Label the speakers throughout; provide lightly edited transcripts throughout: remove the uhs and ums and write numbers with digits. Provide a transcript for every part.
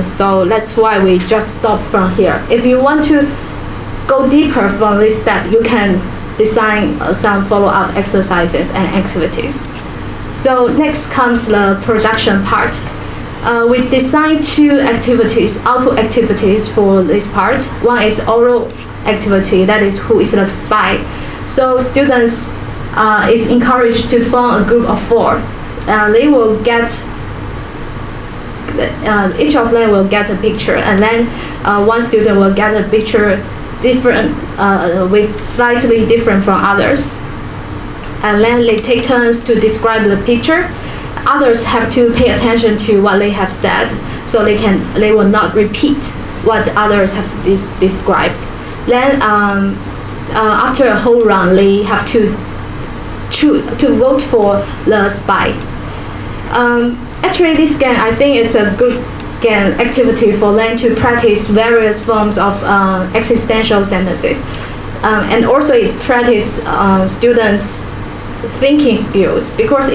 Speaker 1: So that's why we just stop from here. If you want to go deeper from this step, you can design some follow-up exercises and activities. So next comes the production part. We designed two activities, output activities for this part. One is oral activity, that is who is the spy. So students is encouraged to form a group of 4. They will get, each of them will get a picture, and then one student will get a picture different, with slightly different from others. And then they take turns to describe the picture. Others have to pay attention to what they have said, so they will not repeat what others have described. Then after a whole round, they have to vote for the spy. Actually, this game, I think it's a good game activity for them to practice various forms of existential sentences, and also it practice students' thinking skills, because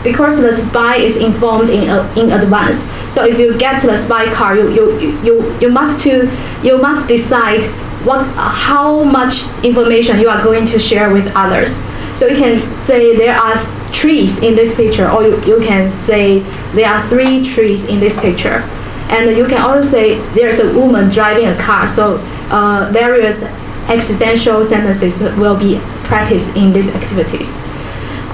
Speaker 1: because the spy is informed in advance. So if you get the spy card, you must decide how much information you are going to share with others. So you can say there are trees in this picture, or you can say there are 3 trees in this picture. And you can also say there's a woman driving a car. So various existential sentences will be practiced in these activities.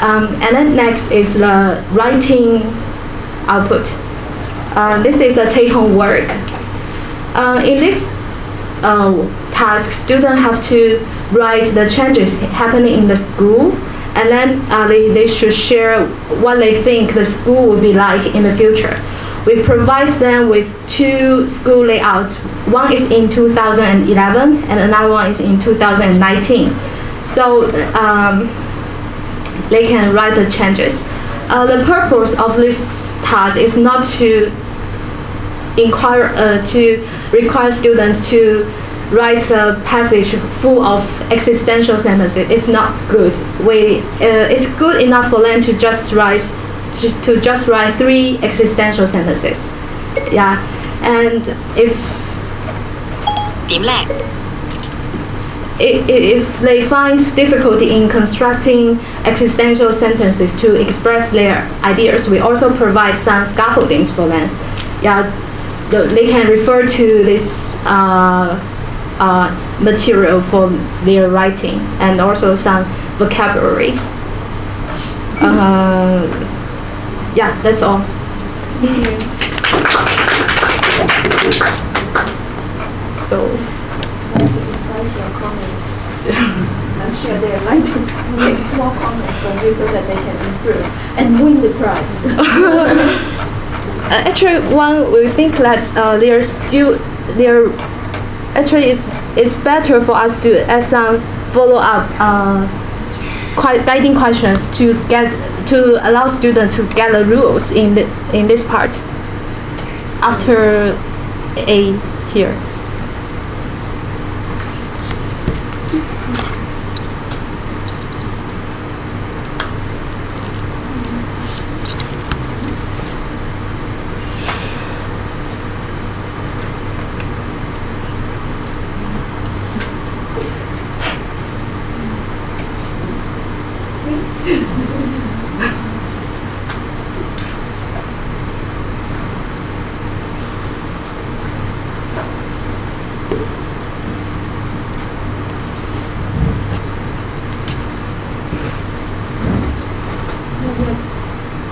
Speaker 1: And then next is the writing output. This is a take-home work. In this task, students have to write the changes happening in the school, and then they should share what they think the school will be like in the future. We provide them with 2 school layouts. One is in 2011 and another one is in 2019. So they can write the changes. The purpose of this task is not to require students to write a passage full of existential sentences. It's not good. It's good enough for them to just write 3 existential sentences. Yeah, and if they find difficulty in constructing existential sentences to express their ideas, we also provide some scaffoldings for them. Yeah, they can refer to this material for their writing, and also some vocabulary. Yeah, that's all. So,
Speaker 2: your comments. I'm sure they would like to make more comments from you so that they can improve and win the prize.
Speaker 1: Actually, we think that it's better for us to add some follow-up guiding questions to allow students to get the rules in this part after A here.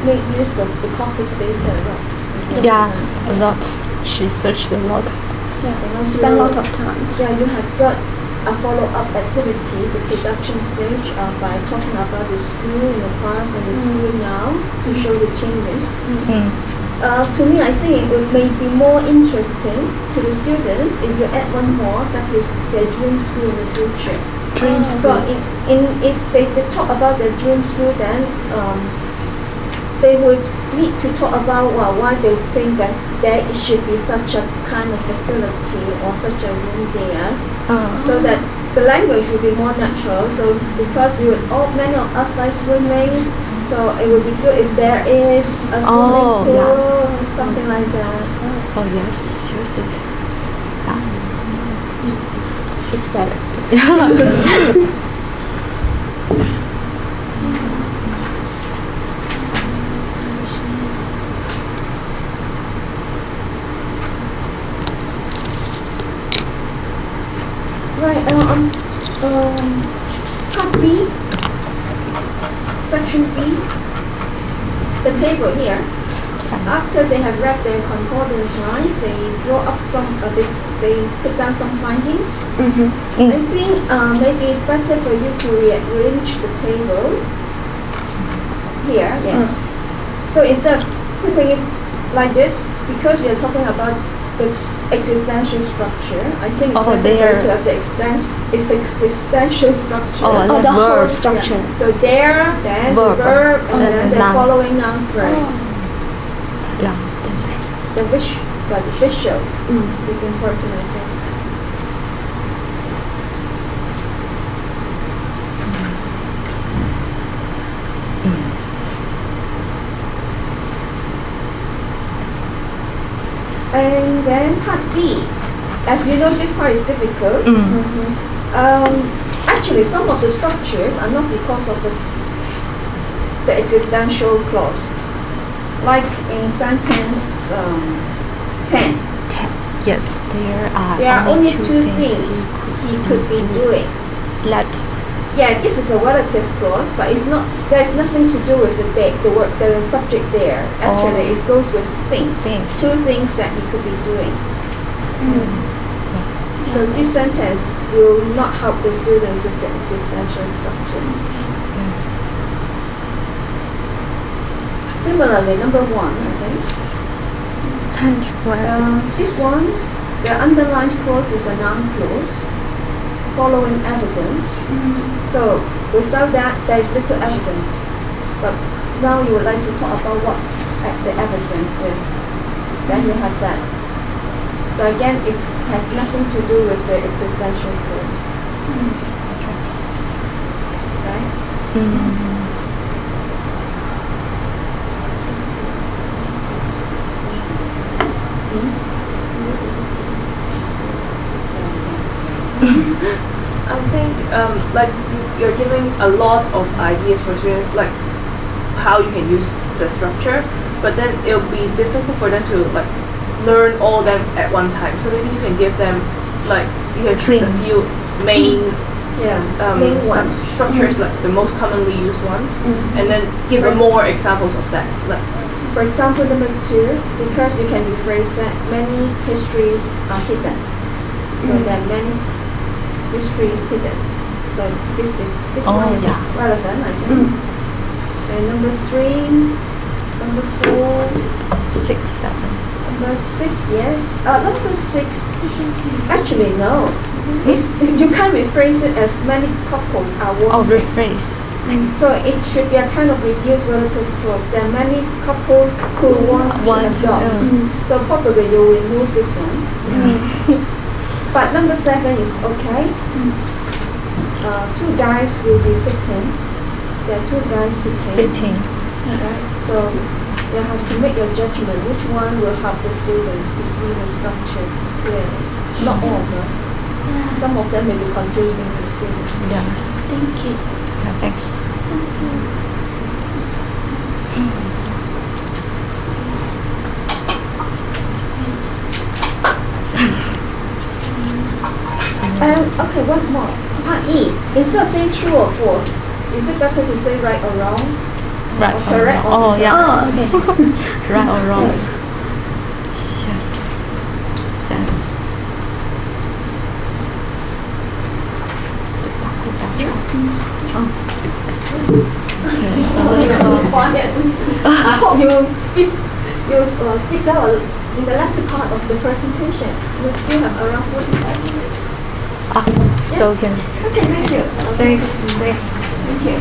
Speaker 2: Make use of the corpus data a lot.
Speaker 1: Yeah, a lot. She searched a lot.
Speaker 2: Yeah, and also
Speaker 3: Spend a lot of time.
Speaker 2: Yeah, you have got a follow-up activity, the production stage, by talking about the school in the past and the school now to show the changes. To me, I think it may be more interesting to the students if you add one more, that is their dream school in the future.
Speaker 1: Dream school.
Speaker 2: So if they talk about their dream school, then they would need to talk about why they think that there should be such a kind of facility or such a room there, so that the language will be more natural. So because many of us like swimming, So it would be good if there is a swimming
Speaker 1: Oh,
Speaker 2: pool,
Speaker 1: yeah.
Speaker 2: something like that.
Speaker 1: Oh yes, use it.
Speaker 2: It's better. Right, part B, section B, the table here. After they have read their concordance lines, they draw up some, they put down some findings. I think maybe it's better for you to rearrange the table here, yes. So instead of putting it like this, because we are talking about the existential structure, I think it's better for you to have the existential structure.
Speaker 1: The whole
Speaker 3: structure.
Speaker 2: Yeah. So there, then
Speaker 1: Verb.
Speaker 2: the verb, and then the
Speaker 1: noun.
Speaker 2: following noun phrase.
Speaker 1: Yeah, that's right.
Speaker 2: The visual is important, I think. And then part D. As you know, this part is difficult. Actually, some of the structures are not because of the existential clause. Like in sentence 10.
Speaker 1: Yes,
Speaker 2: There are only two things he could be doing.
Speaker 1: Let.
Speaker 2: Yeah, this is a relative clause, but it's not. There's nothing to do with the word, the subject there. Actually, it goes with things. Two things that he could be doing. So this sentence will not help the students with the existential structure.
Speaker 1: Yes.
Speaker 2: Similarly, number 1, I think.
Speaker 1: Tangible evidence.
Speaker 2: This one, the underlined clause is a noun clause, following evidence. So without that, there is little evidence. But now you would like to talk about what the evidence is. Then you have that. So again, it has nothing to do with the existential clause. Right?
Speaker 3: I think like you're giving a lot of ideas for students, like how you can use the structure, but then it'll be difficult for them to like learn all them at one time. So maybe you can give them like you can choose a few main
Speaker 2: main ones.
Speaker 3: structures, like the most commonly used ones, and then give them more examples of that. Like,
Speaker 2: for example, number 2, because you can rephrase that many histories are hidden. So there are many histories hidden. So this one is relevant, I think. And number 3, number 4,
Speaker 1: 6, 7.
Speaker 2: number 6, yes. Number 6, actually no. It's, you can't rephrase it as many couples are wanting.
Speaker 1: Oh, rephrase.
Speaker 2: So it should be a kind of reduced relative clause. There are many couples who want to adopt. So probably you remove this one. But number 7 is okay. 2 guys will be sitting. There are 2 guys sitting. Right? So you have to make your judgment which one will help the students to see the structure clearly. Not all of them. Some of them may be confusing to the students.
Speaker 1: Yeah.
Speaker 2: Thank you.
Speaker 1: Yeah, thanks.
Speaker 2: Okay, one more. Part E. Instead of saying true or false, is it better to say right or wrong?
Speaker 1: Right
Speaker 2: Or correct or
Speaker 1: Oh, yeah.
Speaker 2: okay.
Speaker 1: Right or wrong. Yes. 7.
Speaker 2: Quiet. I hope you speak out in the latter part of the presentation. We still have around 45 minutes.
Speaker 1: So can.
Speaker 2: Okay, thank you.
Speaker 1: Thanks.
Speaker 2: Thank you.